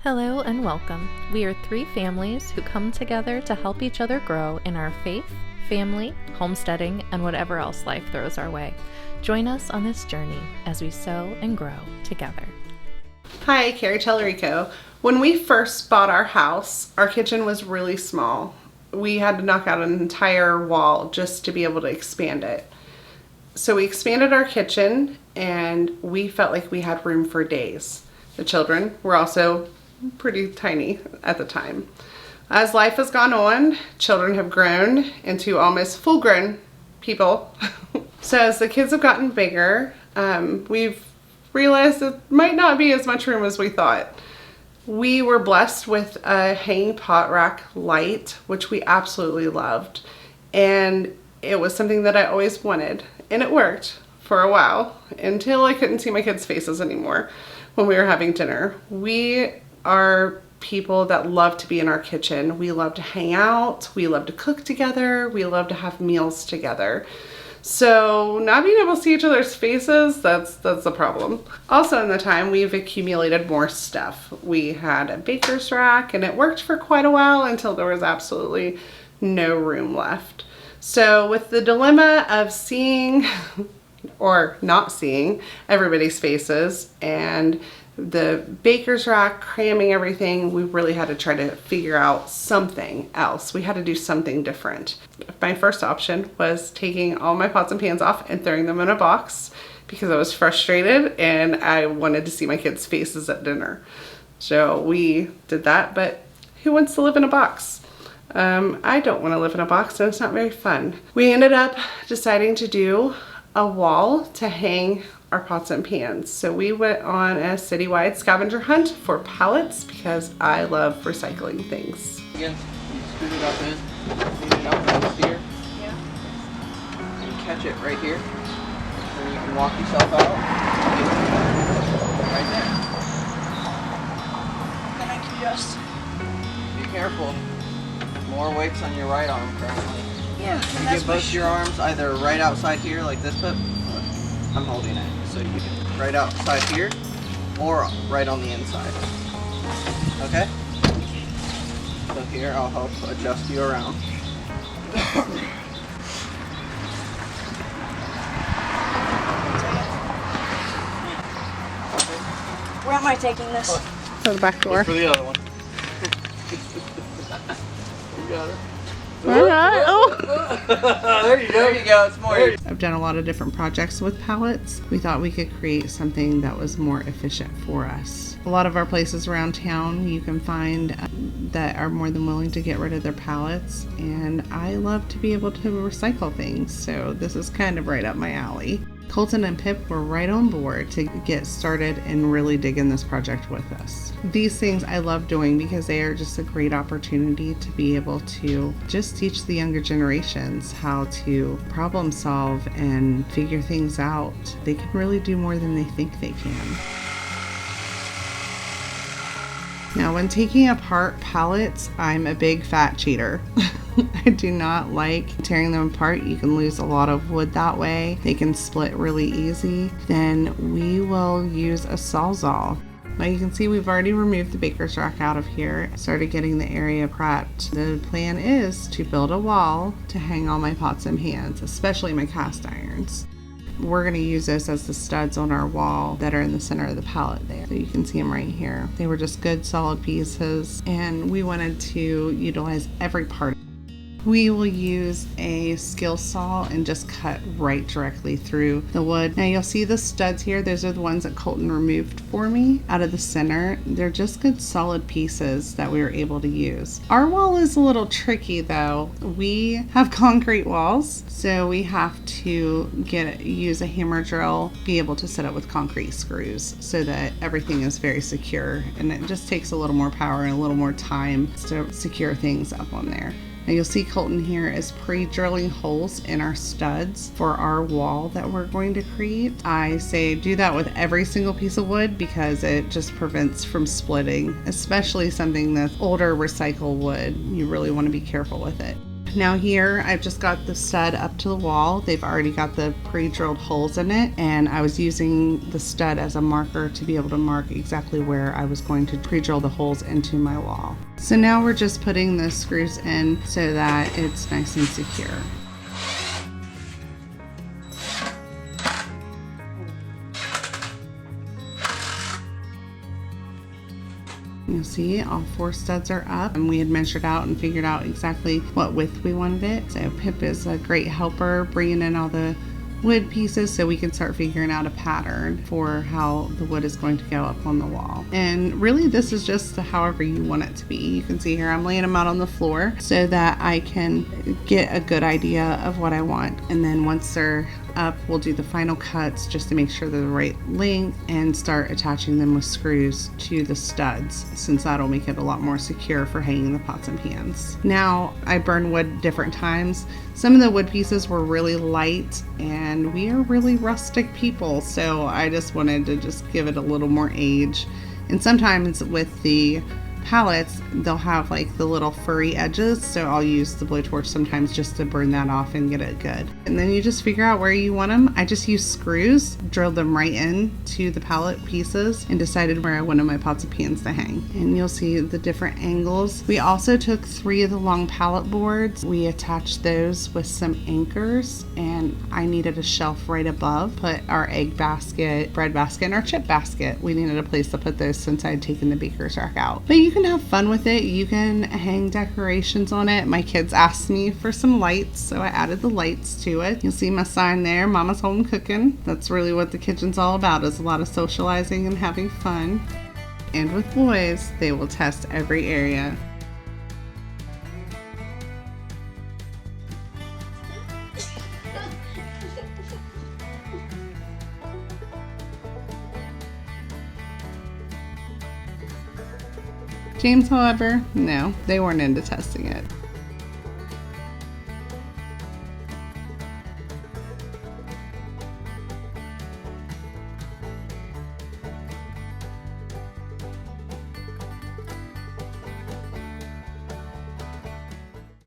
Hello and welcome. We are three families who come together to help each other grow in our faith, family, homesteading, and whatever else life throws our way. Join us on this journey as we sow and grow together. Hi, Cari Tellerico. When we first bought our house, our kitchen was really small. We had to knock out an entire wall just to be able to expand it. So we expanded our kitchen and we felt like we had room for days. The children were also pretty tiny at the time. As life has gone on, children have grown into almost full-grown people. So as the kids have gotten bigger, we've realized it might not be as much room as we thought. We were blessed with a hanging pot rack light, which we absolutely loved. And it was something that I always wanted. And it worked for a while until I couldn't see my kids' faces anymore when we were having dinner. We are people that love to be in our kitchen. We love to hang out. We love to cook together. We love to have meals together. So not being able to see each other's faces, that's a problem. Also in the time, we've accumulated more stuff. We had a baker's rack and it worked for quite a while until there was absolutely no room left. So with the dilemma of seeing or not seeing everybody's faces and the baker's rack cramming everything, we really had to try to figure out something else. We had to do something different. My first option was taking all my pots and pans off and throwing them in a box because I was frustrated and I wanted to see my kids' faces at dinner. So we did that, but who wants to live in a box? I don't want to live in a box and it's not very fun. We ended up deciding to do a wall to hang our pots and pans. So we went on a citywide scavenger hunt for pallets because I love recycling things. Again, you scoot it up in, lean it up right here. Yeah. And catch it right here. And you can walk yourself out. Right there. Then I can just... Be careful. More weight's on your right arm currently. Yeah, You get both your arms either right outside here like this, but I'm holding it. So you can right outside here or right on the inside. Okay? So here I'll help adjust you around. Where am I taking this? To the back door. For the other one. You got it. Oh. There you go. There you go. It's more. I've done a lot of different projects with pallets. We thought we could create something that was more efficient for us. A lot of our places around town you can find that are more than willing to get rid of their pallets, and I love to be able to recycle things, so this is kind of right up my alley. Colton and Pip were right on board to get started and really dig in this project with us. These things I love doing because they are just a great opportunity to be able to just teach the younger generations how to problem solve and figure things out. They can really do more than they think they can. Now, when taking apart pallets, I'm a big fat cheater. I do not like tearing them apart. You can lose a lot of wood that way. They can split really easy. Then we will use a Sawzall. Now you can see we've already removed the baker's rack out of here, started getting the area prepped. The plan is to build a wall to hang all my pots and pans, especially my cast irons. We're going to use this as the studs on our wall that are in the center of the pallet there. So you can see them right here. They were just good solid pieces and we wanted to utilize every part. We will use a skill saw and just cut right directly through the wood. Now you'll see the studs here. Those are the ones that Colton removed for me out of the center. They're just good solid pieces that we were able to use. Our wall is a little tricky though. We have concrete walls, so we have to use a hammer drill, be able to set it with concrete screws so that everything is very secure, and it just takes a little more power and a little more time to secure things up on there. Now you'll see Colton here is pre-drilling holes in our studs for our wall that we're going to create. I say do that with every single piece of wood because it just prevents from splitting, especially something that's older recycled wood. You really want to be careful with it. Now here, I've just got the stud up to the wall. They've already got the pre-drilled holes in it, and I was using the stud as a marker to be able to mark exactly where I was going to pre-drill the holes into my wall. So now we're just putting the screws in so that it's nice and secure. You'll see all 4 studs are up, and we had measured out and figured out exactly what width we wanted it. So Pip is a great helper bringing in all the wood pieces so we can start figuring out a pattern for how the wood is going to go up on the wall. And really this is just however you want it to be. You can see here I'm laying them out on the floor so that I can get a good idea of what I want, and then once they're up, we'll do the final cuts just to make sure they're the right length and start attaching them with screws to the studs, since that'll make it a lot more secure for hanging the pots and pans. Now, I burn wood different times. Some of the wood pieces were really light, and we are really rustic people, so I just wanted to just give it a little more age. And sometimes with the pallets, they'll have like the little furry edges, so I'll use the blowtorch sometimes just to burn that off and get it good. And then you just figure out where you want them. I just used screws, drilled them right in to the pallet pieces, and decided where I wanted my pots and pans to hang. And you'll see the different angles. We also took 3 of the long pallet boards. We attached those with some anchors, and I needed a shelf right above. Put our egg basket, bread basket, and our chip basket. We needed a place to put those since I had taken the baker's rack out. But you can have fun with it. You can hang decorations on it. My kids asked me for some lights, so I added the lights to it. You'll see my sign there, Mama's Home Cooking. That's really what the kitchen's all about, is a lot of socializing and having fun. And with boys, they will test every area. James, however, no, they weren't into testing it.